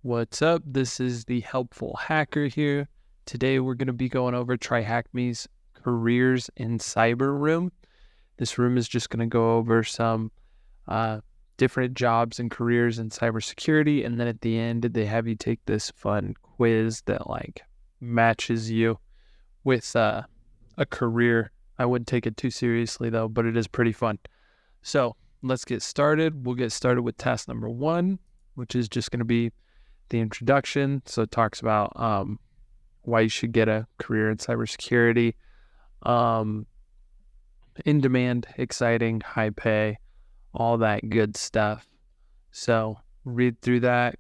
What's up? This is the Helpful Hacker here. Today we're going to be going over TryHackMe's Careers in Cyber room. This room is just going to go over some different jobs and careers in cybersecurity, and then at the end they have you take this fun quiz that matches you with a career. I wouldn't take it too seriously though, but it is pretty fun. So let's get started. We'll get started with task number 1, which is just going to be the introduction. So it talks about why you should get a career in cybersecurity. In demand, exciting, high pay, all that good stuff. So read through that,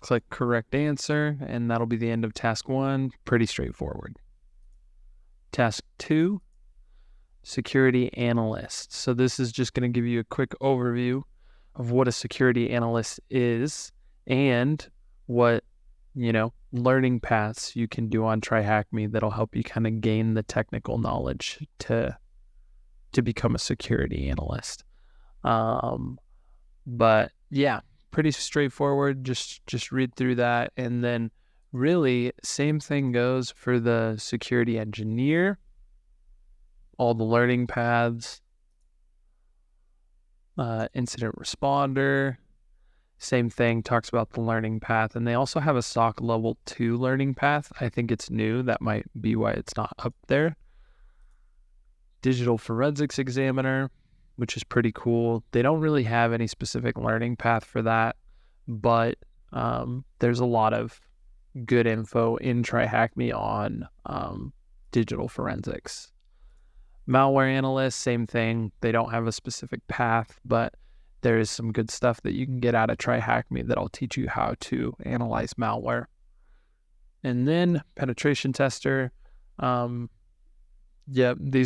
click correct answer, and that'll be the end of task 1. Pretty straightforward. Task 2, security analyst. So this is just going to give you a quick overview of what a security analyst is and what, learning paths you can do on TryHackMe that'll help you kind of gain the technical knowledge to become a security analyst. But yeah, pretty straightforward. Just read through that. And then really same thing goes for the security engineer, all the learning paths, incident responder, same thing, talks about the learning path. And they also have a SOC level 2 learning path. I think it's new. That might be why it's not up there. Digital forensics examiner, which is pretty cool. They don't really have any specific learning path for that, but there's a lot of good info in TryHackMe on digital forensics. Malware analyst, same thing. They don't have a specific path, but there is some good stuff that you can get out of TryHackMe that'll teach you how to analyze malware. And then penetration tester. These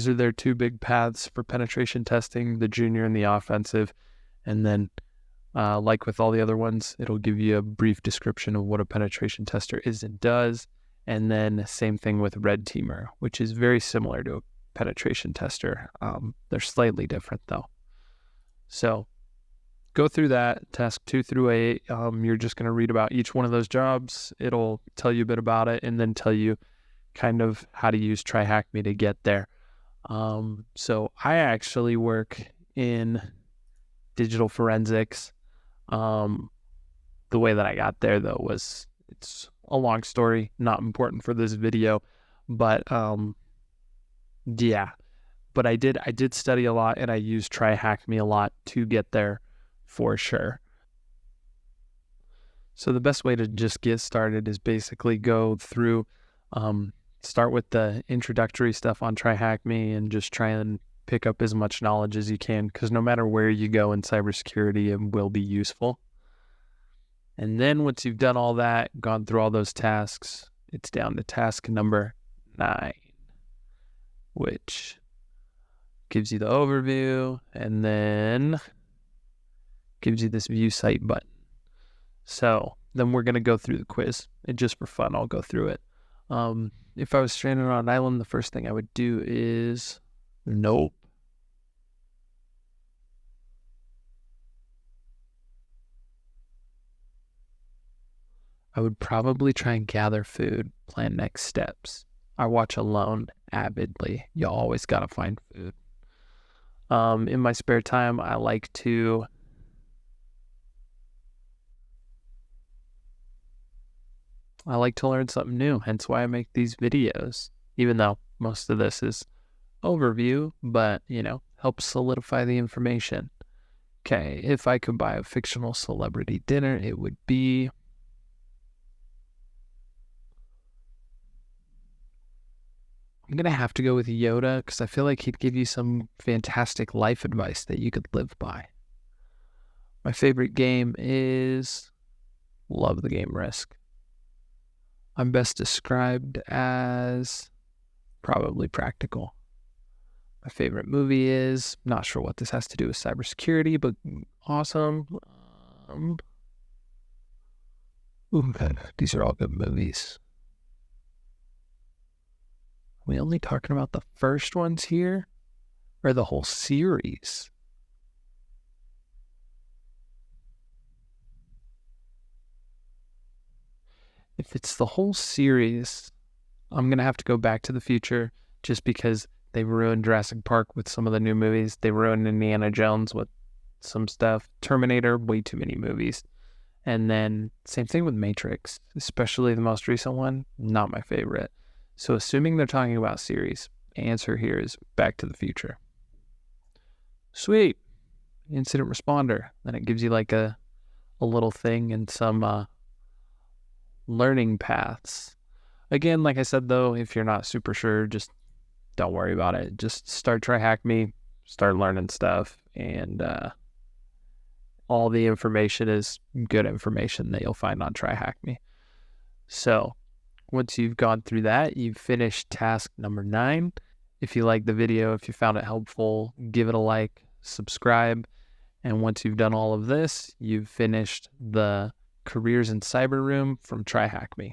are their 2 big paths for penetration testing, the junior and the offensive. And then like with all the other ones, it'll give you a brief description of what a penetration tester is and does. And then same thing with red teamer, which is very similar to a penetration tester. They're slightly different though. So go through that, task 2 through 8. You're just going to read about each one of those jobs. It'll tell you a bit about it and then tell you kind of how to use TryHackMe to get there. So I actually work in digital forensics. The way that I got there though it's a long story, not important for this video, but but I did study a lot and I used TryHackMe a lot to get there for sure. So the best way to just get started is basically go through, start with the introductory stuff on TryHackMe and just try and pick up as much knowledge as you can, because no matter where you go in cybersecurity, it will be useful. And then once you've done all that, gone through all those tasks, it's down to task number 9, which gives you the overview and then gives you this view site button. So then we're going to go through the quiz. And just for fun, I'll go through it. If I was stranded on an island, the first thing I would do is nope. I would probably try and gather food, plan next steps. I watch Alone avidly. You always got to find food. In my spare time, I like to learn something new, hence why I make these videos, even though most of this is overview, but, helps solidify the information. Okay, if I could buy a fictional celebrity dinner, it would be... I'm going to have to go with Yoda because I feel like he'd give you some fantastic life advice that you could live by. My favorite game is... love the game Risk. I'm best described as probably practical. My favorite movie is, not sure what this has to do with cybersecurity, but awesome. These are all good movies. Are we only talking about the first ones here or the whole series? If it's the whole series, I'm going to have to go Back to the Future just because they ruined Jurassic Park with some of the new movies. They ruined Indiana Jones with some stuff. Terminator, way too many movies. And then same thing with Matrix, especially the most recent one, not my favorite. So assuming they're talking about series, answer here is Back to the Future. Sweet. Incident responder. Then it gives you like a little thing and some learning paths. Again, like I said though, if you're not super sure, just don't worry about it. Just start TryHackMe, start learning stuff, and all the information is good information that you'll find on TryHackMe. So once you've gone through that, you've finished task number 9. If you liked the video, if you found it helpful, give it a like, subscribe. And once you've done all of this, you've finished the Careers in Cyber Room from TryHackMe.